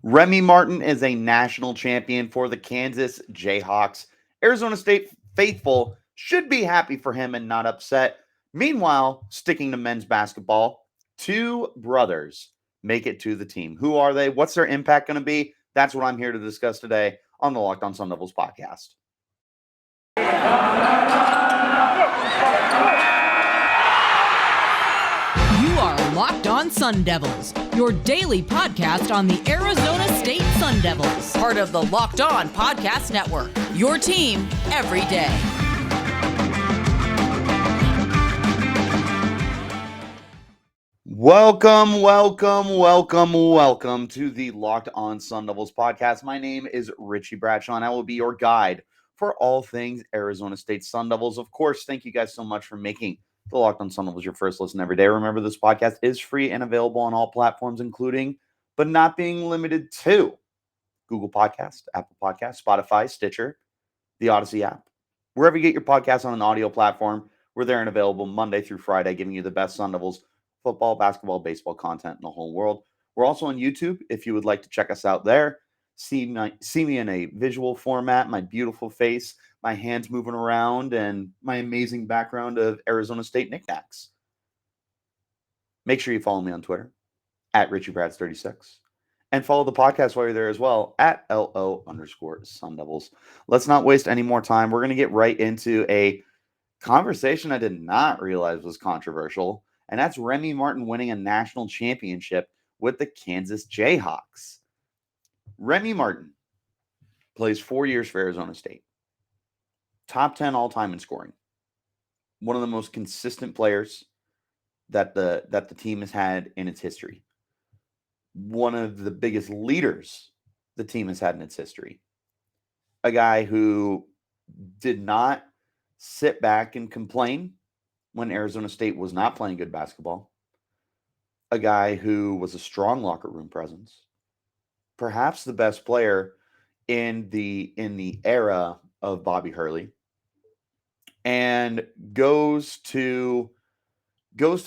Remy Martin is a national champion for the Kansas Jayhawks. Arizona State faithful should be happy for him and not upset. Meanwhile, sticking to men's basketball, two brothers make it to the team. Who are they? What's their impact going to be? That's what I'm here to discuss today on the Locked On Sun Devils podcast. You are Locked On Sun Devils, your daily podcast on the Arizona State Sun Devils, part of the Locked On Podcast Network, your team every day. Welcome to the Locked On Sun Devils podcast. My name is Richie Bradshaw, and I will be your guide for all things Arizona State Sun Devils. Of course, thank you guys so much for making the Locked On Sun Devils your first listen every day. Remember, this podcast is free and available on all platforms, including, but not being limited to, Google Podcast, Apple Podcast, Spotify, Stitcher, the Odyssey app. Wherever you get your podcasts on an audio platform, we're there and available Monday through Friday, giving you the best Sun Devils football, basketball, baseball content in the whole world. We're also on YouTube if you would like to check us out there. See me in a visual format, my beautiful face, my hands moving around, and my amazing background of Arizona State knickknacks. Make sure you follow me on Twitter at RichieBrads36 and follow the podcast while you're there as well at LO_Sun Devils. Let's not waste any more time. We're going to get right into a conversation I did not realize was controversial, and that's Remy Martin winning a national championship with the Kansas Jayhawks. Remy Martin plays 4 years for Arizona State. Top 10 all-time in scoring. One of the most consistent players that the team has had in its history. One of the biggest leaders the team has had in its history. A guy who did not sit back and complain when Arizona State was not playing good basketball. A guy who was a strong locker room presence. Perhaps the best player in the era of Bobby Hurley, and goes to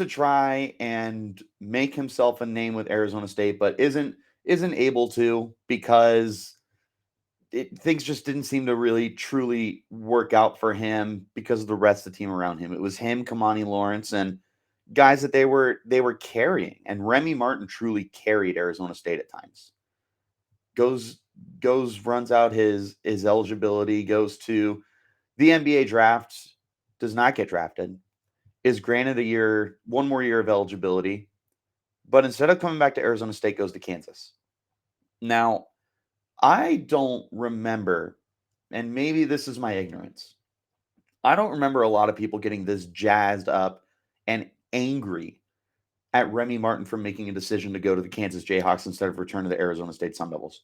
try and make himself a name with Arizona State, but isn't able to because things just didn't seem to really truly work out for him because of the rest of the team around him. It was him, Kamani Lawrence, and guys that they were carrying, and Remy Martin truly carried Arizona State at times. Runs out his eligibility, goes to the NBA draft, does not get drafted, is granted one more year of eligibility, but instead of coming back to Arizona State, goes to Kansas. Now, I don't remember, and maybe this is my ignorance, I don't remember a lot of people getting this jazzed up and angry at Remy Martin for making a decision to go to the Kansas Jayhawks instead of return to the Arizona State Sun Devils.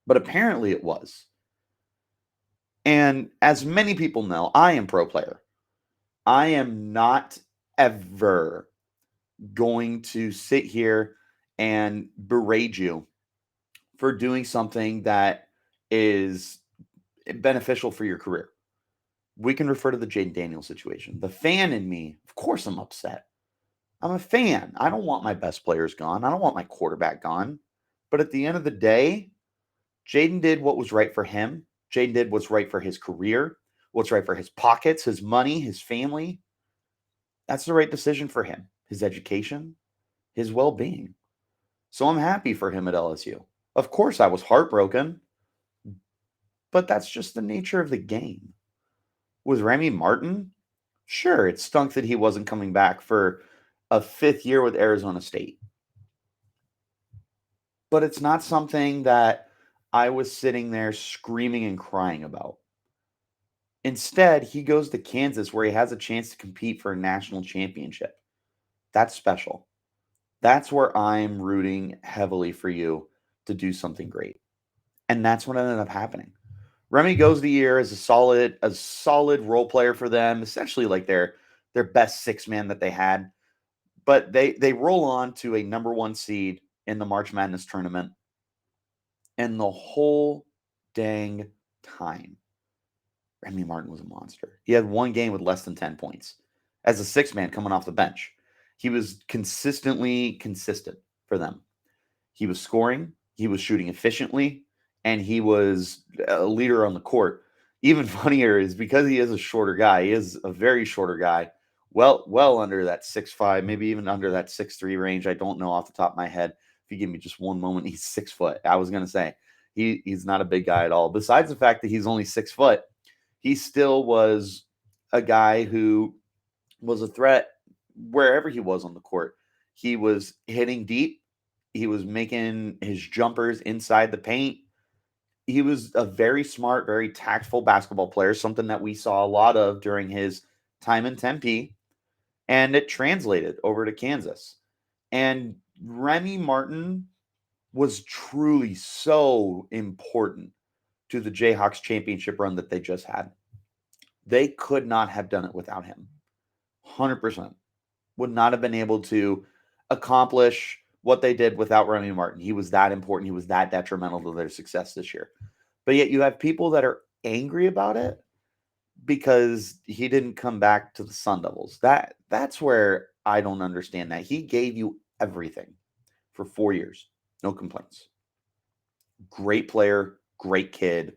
But apparently it was. And as many people know, I am pro player. I am not ever going to sit here and berate you for doing something that is beneficial for your career. We can refer to the Jaden Daniels situation. The fan in me, of course I'm upset. I'm a fan. I don't want my best players gone. I don't want my quarterback gone. But at the end of the day, Jaden did what was right for him. Jaden did what's right for his career, what's right for his pockets, his money, his family. That's the right decision for him. His education, his well-being. So I'm happy for him at LSU. Of course, I was heartbroken, but that's just the nature of the game. With Remy Martin, sure, it stunk that he wasn't coming back for a fifth year with Arizona State. But it's not something that I was sitting there screaming and crying about. Instead, he goes to Kansas where he has a chance to compete for a national championship. That's special. That's where I'm rooting heavily for you to do something great. And that's what ended up happening. Remy goes the year as a solid role player for them, essentially like their best six man that they had. But they roll on to a number one seed in the March Madness tournament. And the whole dang time, Remy Martin was a monster. He had one game with less than 10 points. As a six man coming off the bench, he was consistently consistent for them. He was scoring. he was shooting efficiently, and he was a leader on the court. Even funnier is because he is a shorter guy. He is a very shorter guy, well under that 6'5", maybe even under that 6'3" range. I don't know off the top of my head. If you give me just one moment, he's 6 foot. I was gonna say he's not a big guy at all. Besides the fact that he's only 6 foot, he still was a guy who was a threat wherever he was on the court. He was hitting deep. He was making his jumpers inside the paint. He was a very smart, very tactful basketball player, something that we saw a lot of during his time in Tempe, and it translated over to Kansas. And Remy Martin was truly so important to the Jayhawks championship run that they just had. They could not have done it without him. 100%. Would not have been able to accomplish what they did without Remy Martin. He was that important. He was that detrimental to their success this year. But yet you have people that are angry about it because he didn't come back to the Sun Devils. That's where I don't understand that. He gave you everything for 4 years. No complaints. Great player, great kid.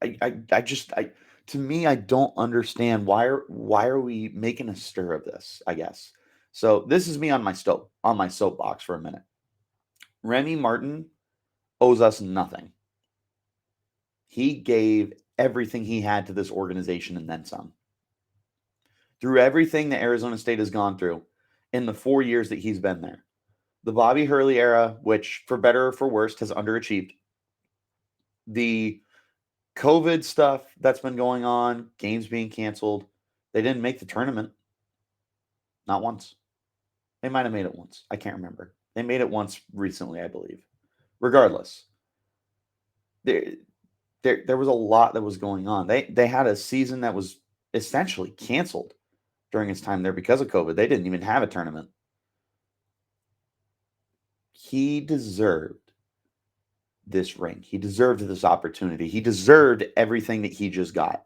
To me, I don't understand why are we making a stir of this, I guess. So this is me on my soapbox for a minute. Remy Martin owes us nothing. He gave everything he had to this organization and then some. Through everything that Arizona State has gone through in the 4 years that he's been there. The Bobby Hurley era, which for better or for worse has underachieved. The COVID stuff that's been going on, games being canceled. They didn't make the tournament. Not once. They might have made it once. I can't remember. They made it once recently, I believe. Regardless, there was a lot that was going on. They had a season that was essentially canceled during his time there because of COVID. They didn't even have a tournament. He deserved this ring. He deserved this opportunity. He deserved everything that he just got.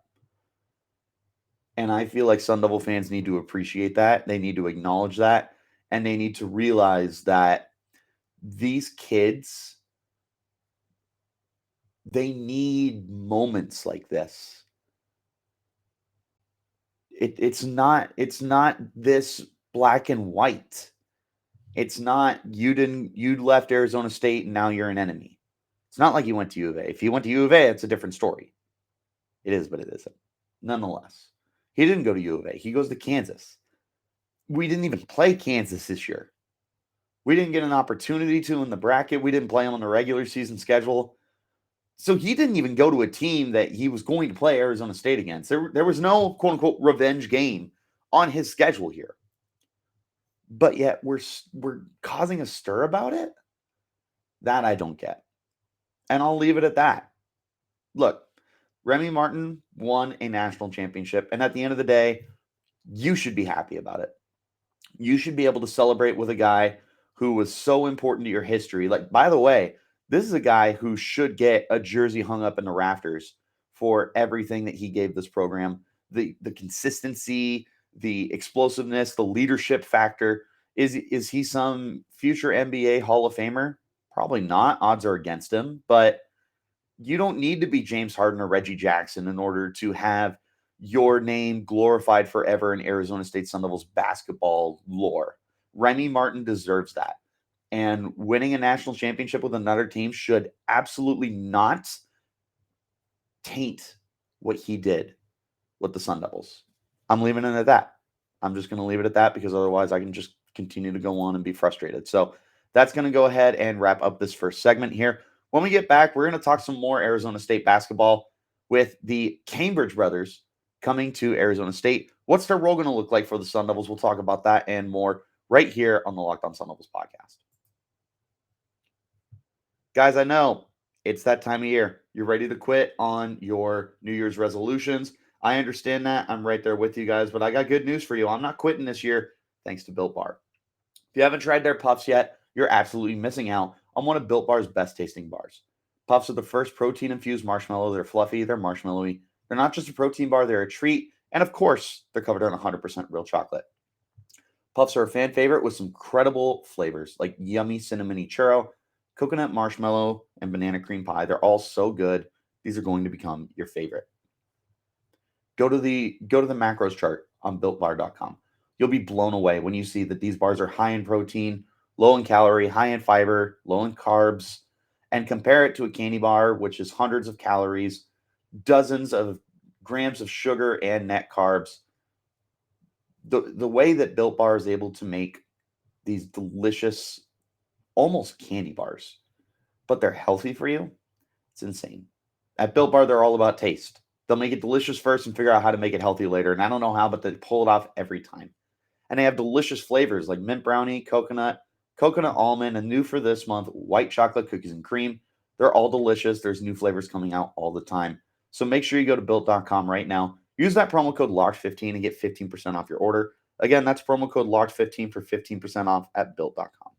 And I feel like Sun Devil fans need to appreciate that. They need to acknowledge that. And they need to realize that these kids, they need moments like this. It's not this black and white. It's not you left Arizona State and now you're an enemy. It's not like you went to U of A. If you went to U of A, it's a different story. It is, but it isn't. Nonetheless, he didn't go to U of A. He goes to Kansas. We didn't even play Kansas this year. We didn't get an opportunity to in the bracket. We didn't play him on the regular season schedule. So he didn't even go to a team that he was going to play Arizona State against. There was no quote-unquote revenge game on his schedule here. But yet we're causing a stir about it? That I don't get. And I'll leave it at that. Look, Remy Martin won a national championship. And at the end of the day, you should be happy about it. You should be able to celebrate with a guy who was so important to your history. Like, by the way, this is a guy who should get a jersey hung up in the rafters for everything that he gave this program. The consistency, the explosiveness, the leadership factor. Is he some future NBA Hall of Famer? Probably not. Odds are against him. But you don't need to be James Harden or Reggie Jackson in order to have your name glorified forever in Arizona State Sun Devils basketball lore. Remy Martin deserves that. And winning a national championship with another team should absolutely not taint what he did with the Sun Devils. I'm leaving it at that. I'm just going to leave it at that because otherwise I can just continue to go on and be frustrated. So that's going to go ahead and wrap up this first segment here. When we get back, we're going to talk some more Arizona State basketball with the Cambridge brothers coming to Arizona State. What's their role going to look like for the Sun Devils? We'll talk about that and more right here on the Locked On Sun Devils podcast. Guys, I know it's that time of year. You're ready to quit on your New Year's resolutions. I understand that. I'm right there with you guys, but I got good news for you. I'm not quitting this year thanks to Built Bar. If you haven't tried their puffs yet, you're absolutely missing out on one of Built Bar's best tasting bars. Puffs are the first protein-infused marshmallow. They're fluffy, they're marshmallowy. They're not just a protein bar, they're a treat. And of course, they're covered in 100% real chocolate. Puffs are a fan favorite with some incredible flavors like yummy cinnamony churro, coconut marshmallow and banana cream pie. They're all so good. These are going to become your favorite. Go to the macros chart on builtbar.com. You'll be blown away when you see that these bars are high in protein, low in calorie, high in fiber, low in carbs, and compare it to a candy bar, which is hundreds of calories, dozens of grams of sugar and net carbs. The way that Built Bar is able to make these delicious, almost candy bars, but they're healthy for you, it's insane. At Built Bar, they're all about taste. They'll make it delicious first and figure out how to make it healthy later. And I don't know how, but they pull it off every time. And they have delicious flavors like mint brownie, coconut almond, and new for this month, white chocolate cookies and cream. They're all delicious. There's new flavors coming out all the time. So make sure you go to built.com right now. Use that promo code LOCKED15 and get 15% off your order. Again, that's promo code LOCKED15 for 15% off at built.com.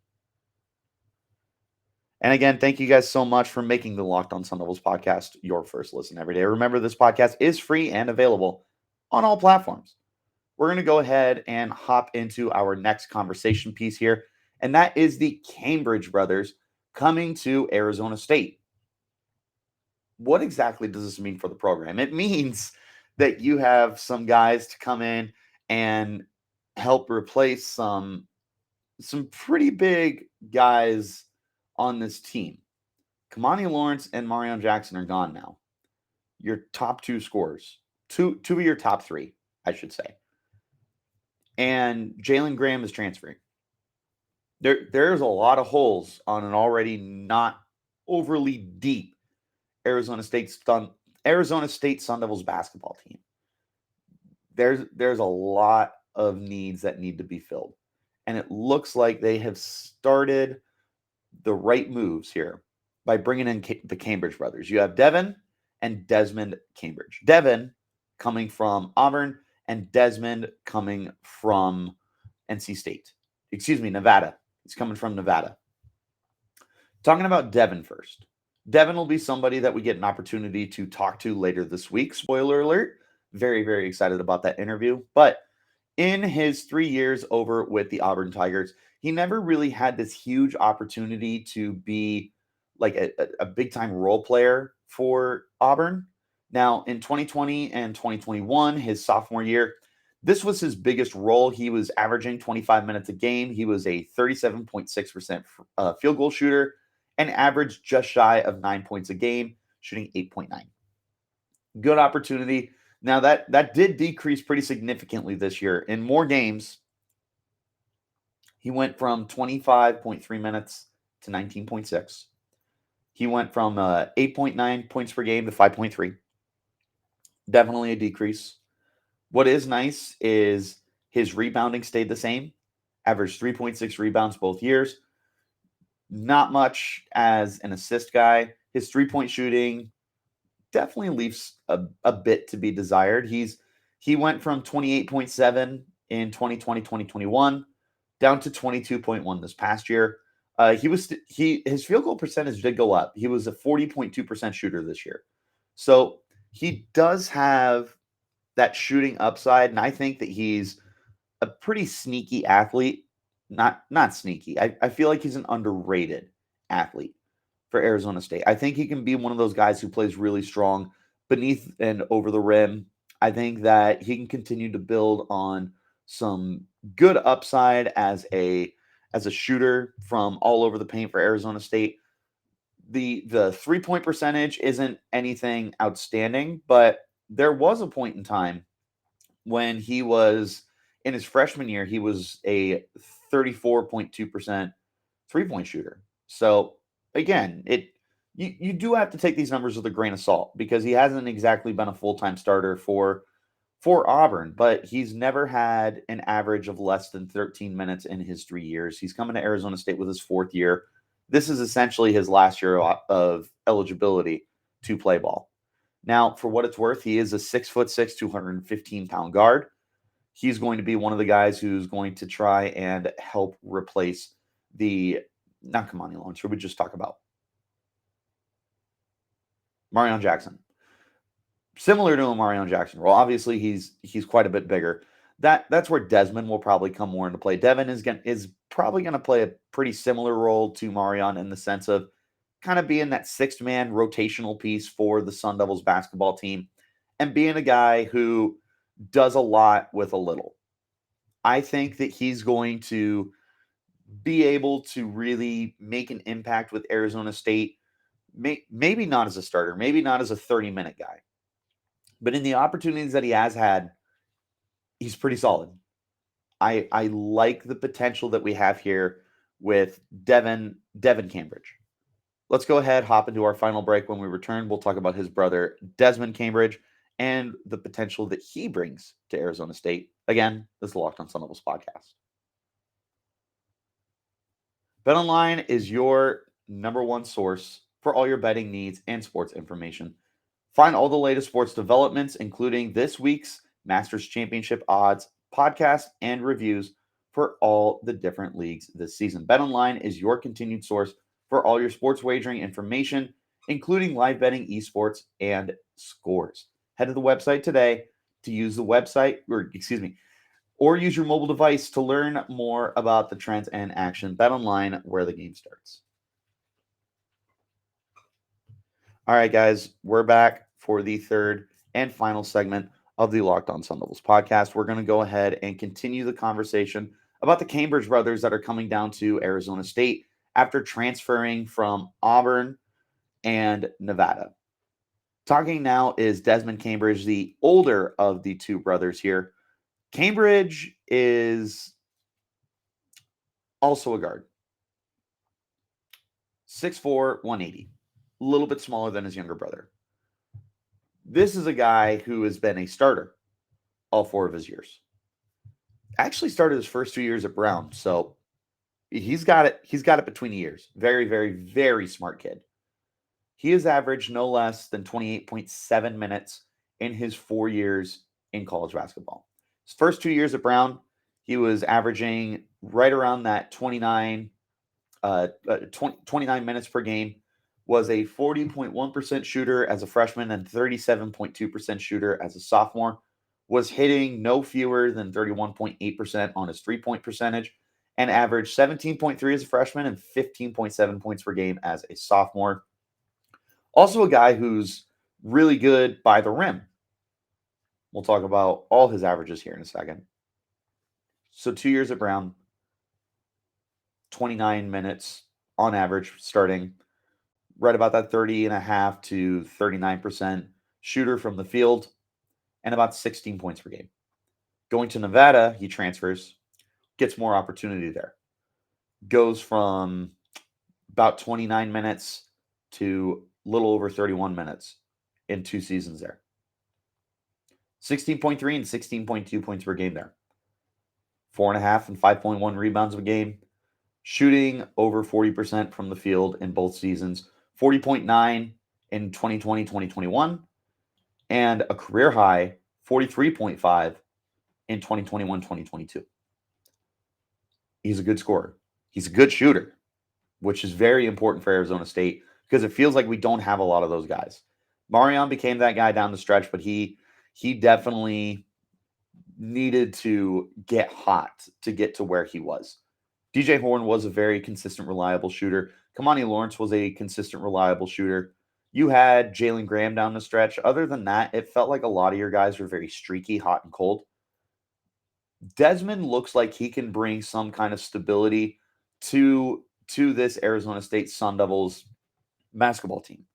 And again, thank you guys so much for making the Locked On Sun Devils podcast your first listen every day. Remember, this podcast is free and available on all platforms. We're going to go ahead and hop into our next conversation piece here, and that is the Cambridge brothers coming to Arizona State. What exactly does this mean for the program? It means that you have some guys to come in and help replace some pretty big guys on this team. Kamani Lawrence and Marion Jackson are gone now. Your top two scorers. Two of your top three, I should say. And Jalen Graham is transferring. There's a lot of holes on an already not overly deep Arizona State Sun Devils basketball team. There's a lot of needs that need to be filled. And it looks like they have started the right moves here by bringing in the Cambridge brothers. You have Devan and Desmond Cambridge. Devan coming from Auburn and Desmond coming from Nevada. He's coming from Nevada. Talking about Devan first. Devan will be somebody that we get an opportunity to talk to later this week. Spoiler alert. Very, very excited about that interview. But in his 3 years over with the Auburn Tigers, he never really had this huge opportunity to be like a big-time role player for Auburn. Now, in 2020 and 2021, his sophomore year, this was his biggest role. He was averaging 25 minutes a game. He was a 37.6% field goal shooter and averaged just shy of 9 points a game, shooting 8.9. Good opportunity. Now, that did decrease pretty significantly this year. In more games, he went from 25.3 minutes to 19.6. He went from 8.9 points per game to 5.3. Definitely a decrease. What is nice is his rebounding stayed the same. Averaged 3.6 rebounds both years. Not much as an assist guy. His three-point shooting definitely leaves a bit to be desired. He went from 28.7 in 2020-2021 down to 22.1 this past year. His field goal percentage did go up. He was a 40.2% shooter this year. So he does have that shooting upside, and I think that he's a pretty sneaky athlete. Not sneaky. I feel like he's an underrated athlete for Arizona State. I think he can be one of those guys who plays really strong beneath and over the rim. I think that he can continue to build on some good upside as a shooter from all over the paint for Arizona State. The 3-point percentage isn't anything outstanding, but there was a point in time when he was in his freshman year, he was a 34.2% 3-point shooter. So again, you do have to take these numbers with a grain of salt because he hasn't exactly been a full-time starter for Auburn, but he's never had an average of less than 13 minutes in his 3 years. He's coming to Arizona State with his fourth year. This is essentially his last year of eligibility to play ball. Now, for what it's worth, he is a 6'6", 215-pound guard. He's going to be one of the guys who's going to try and help replace not Kamani Lawrence, who we just talked about. Marion Jackson. Similar to a Marion Jackson role. Obviously, he's quite a bit bigger That's where Desmond will probably come more into play. Devan is probably going to play a pretty similar role to Marion in the sense of kind of being that sixth man rotational piece for the Sun Devils basketball team and being a guy who does a lot with a little. I think that he's going to be able to really make an impact with Arizona State. Maybe not as a starter, maybe not as a 30-minute guy, but in the opportunities that he has had, he's pretty solid. I like the potential that we have here with Devan Cambridge. Let's go ahead, hop into our final break. When we return, we'll talk about his brother, Desmond Cambridge, and the potential that he brings to Arizona State. Again, this is the Locked on Sun Devils podcast. BetOnline is your number one source for all your betting needs and sports information. Find all the latest sports developments, including this week's Masters Championship odds, podcast, and reviews for all the different leagues this season. BetOnline is your continued source for all your sports wagering information, including live betting, esports, and scores. Head to the website today to use the website, or use your mobile device to learn more about the trends and action. BetOnline, where the game starts. All right, guys, we're back for the third and final segment of the Locked on Sun Devils podcast. We're going to go ahead and continue the conversation about the Cambridge brothers that are coming down to Arizona State after transferring from Auburn and Nevada. Talking now is Desmond Cambridge, the older of the two brothers here. Cambridge is also a guard. 6'4", 180. A little bit smaller than his younger brother. This is a guy who has been a starter all 4 of his years. Actually started his first 2 years at Brown, so he's got it. He's got it between the ears. Very, very, very smart kid. He has averaged no less than 28.7 minutes in his 4 years in college basketball. His first 2 years at Brown, he was averaging right around that 29 minutes per game, was a 40.1% shooter as a freshman and 37.2% shooter as a sophomore, was hitting no fewer than 31.8% on his three-point percentage, and averaged 17.3 as a freshman and 15.7 points per game as a sophomore. Also a guy who's really good by the rim. We'll talk about all his averages here in a second. So 2 years at Brown, 29 minutes on average starting, right about that 30.5 to 39% shooter from the field, and about 16 points per game. Going to Nevada, he transfers, gets more opportunity there. Goes from about 29 minutes to a little over 31 minutes in 2 seasons there. 16.3 and 16.2 points per game there. 4.5 and 5.1 rebounds a game. Shooting over 40% from the field in both seasons. 40.9 in 2020, 2021. And a career high, 43.5 in 2021, 2022. He's a good scorer. He's a good shooter, which is very important for Arizona State because it feels like we don't have a lot of those guys. Marion became that guy down the stretch, but he definitely needed to get hot to get to where he was. DJ Horn was a very consistent, reliable shooter. Kamani Lawrence was a consistent, reliable shooter. You had Jalen Graham down the stretch. Other than that, it felt like a lot of your guys were very streaky, hot, and cold. Desmond looks like he can bring some kind of stability to this Arizona State Sun Devils basketball team.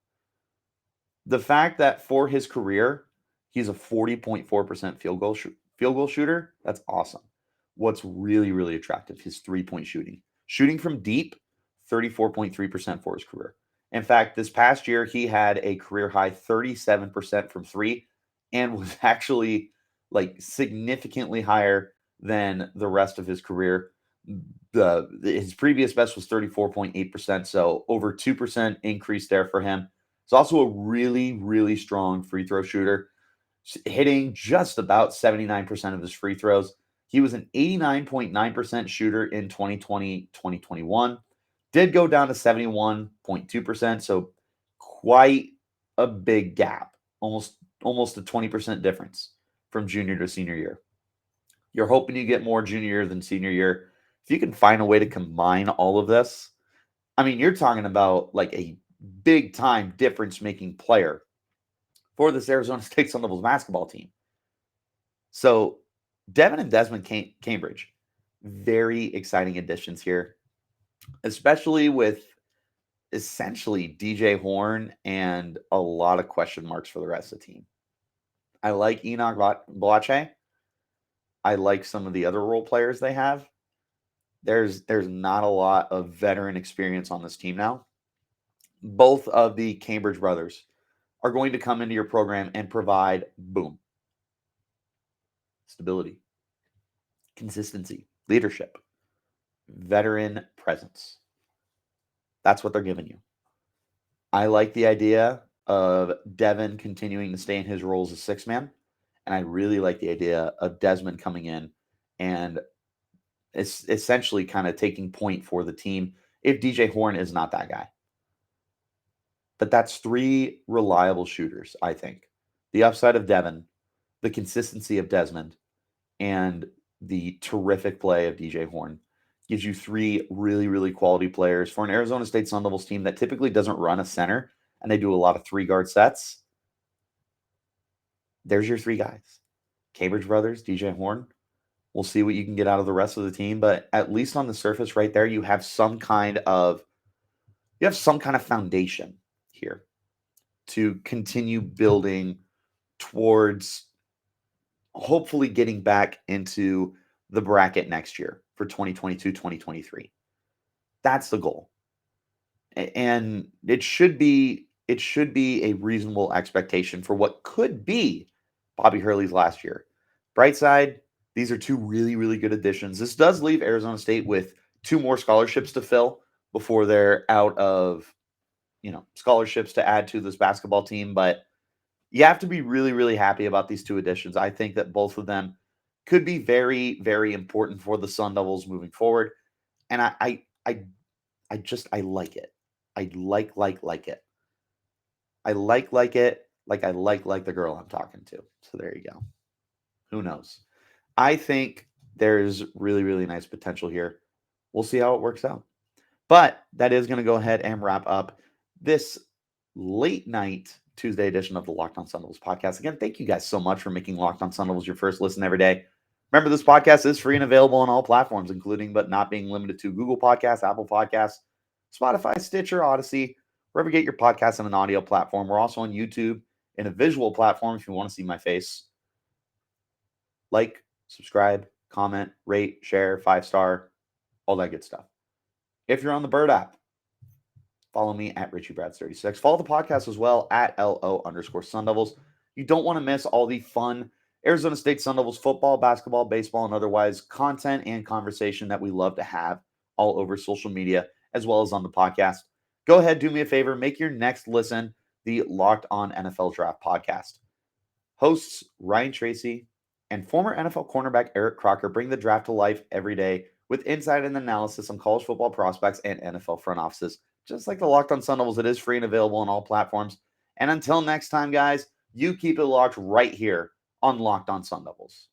The fact that for his career, he's a 40.4% field goal shooter, that's awesome. What's really, really attractive, his three-point shooting. Shooting from deep, 34.3% for his career. In fact, this past year, he had a career high 37% from three and was actually like significantly higher than the rest of his career. His previous best was 34.8%, so over 2% increase there for him. He's also a really, really strong free throw shooter, hitting just about 79% of his free throws. He was an 89.9% shooter in 2020, 2021. Did go down to 71.2%, so quite a big gap, almost a 20% difference from junior to senior year. You're hoping you get more junior year than senior year. If you can find a way to combine all of this, I mean, you're talking about like a big time difference making player for this Arizona State Sun Devils basketball team. So, Devan and Desmond Cambridge, very exciting additions here, especially with essentially DJ Horn and a lot of question marks for the rest of the team. I like Enoch Blache. I like some of the other role players they have. There's not a lot of veteran experience on this team now. Both of the Cambridge brothers are going to come into your program and provide, boom, stability, consistency, leadership, veteran presence. That's what they're giving you. I like the idea of Devan continuing to stay in his role as a six man. And I really like the idea of Desmond coming in and essentially kind of taking point for the team if DJ Horn is not that guy. But that's three reliable shooters, I think. The upside of Devan, the consistency of Desmond, and the terrific play of DJ Horn gives you three really, really quality players for an Arizona State Sun Devils team that typically doesn't run a center and they do a lot of three-guard sets. There's your three guys. Cambridge brothers, DJ Horn. We'll see what you can get out of the rest of the team, but at least on the surface right there, you have some kind of foundation here to continue building towards hopefully getting back into the bracket next year for 2022-2023. That's the goal. And it should be a reasonable expectation for what could be Bobby Hurley's last year. Bright side, these are two really, really good additions. This does leave Arizona State with two more scholarships to fill before they're out of, scholarships to add to this basketball team. But you have to be really, really happy about these two additions. I think that both of them could be very, very important for the Sun Devils moving forward. And I like it. I like it. I like it like I like the girl I'm talking to. So there you go. Who knows? I think there's really, really nice potential here. We'll see how it works out. But that is going to go ahead and wrap up this late night Tuesday edition of the Locked On Sun Devils podcast. Again, thank you guys so much for making Locked On Sun Devils your first listen every day. Remember, this podcast is free and available on all platforms, including but not being limited to Google Podcasts, Apple Podcasts, Spotify, Stitcher, Odyssey, wherever you get your podcasts on an audio platform. We're also on YouTube in a visual platform if you want to see my face. Like, subscribe, comment, rate, share, 5-star, all that good stuff. If you're on the Bird app, follow me at Richie Brads36. Follow the podcast as well at LO_Sun Devils. You don't want to miss all the fun Arizona State Sun Devils football, basketball, baseball, and otherwise content and conversation that we love to have all over social media as well as on the podcast. Go ahead, do me a favor, make your next listen the Locked On NFL Draft podcast. Hosts Ryan Tracy and former NFL cornerback Eric Crocker bring the draft to life every day with insight and analysis on college football prospects and NFL front offices. Just like the Locked On Sun Devils, it is free and available on all platforms. And until next time, guys, you keep it locked right here on Locked On Sun Devils.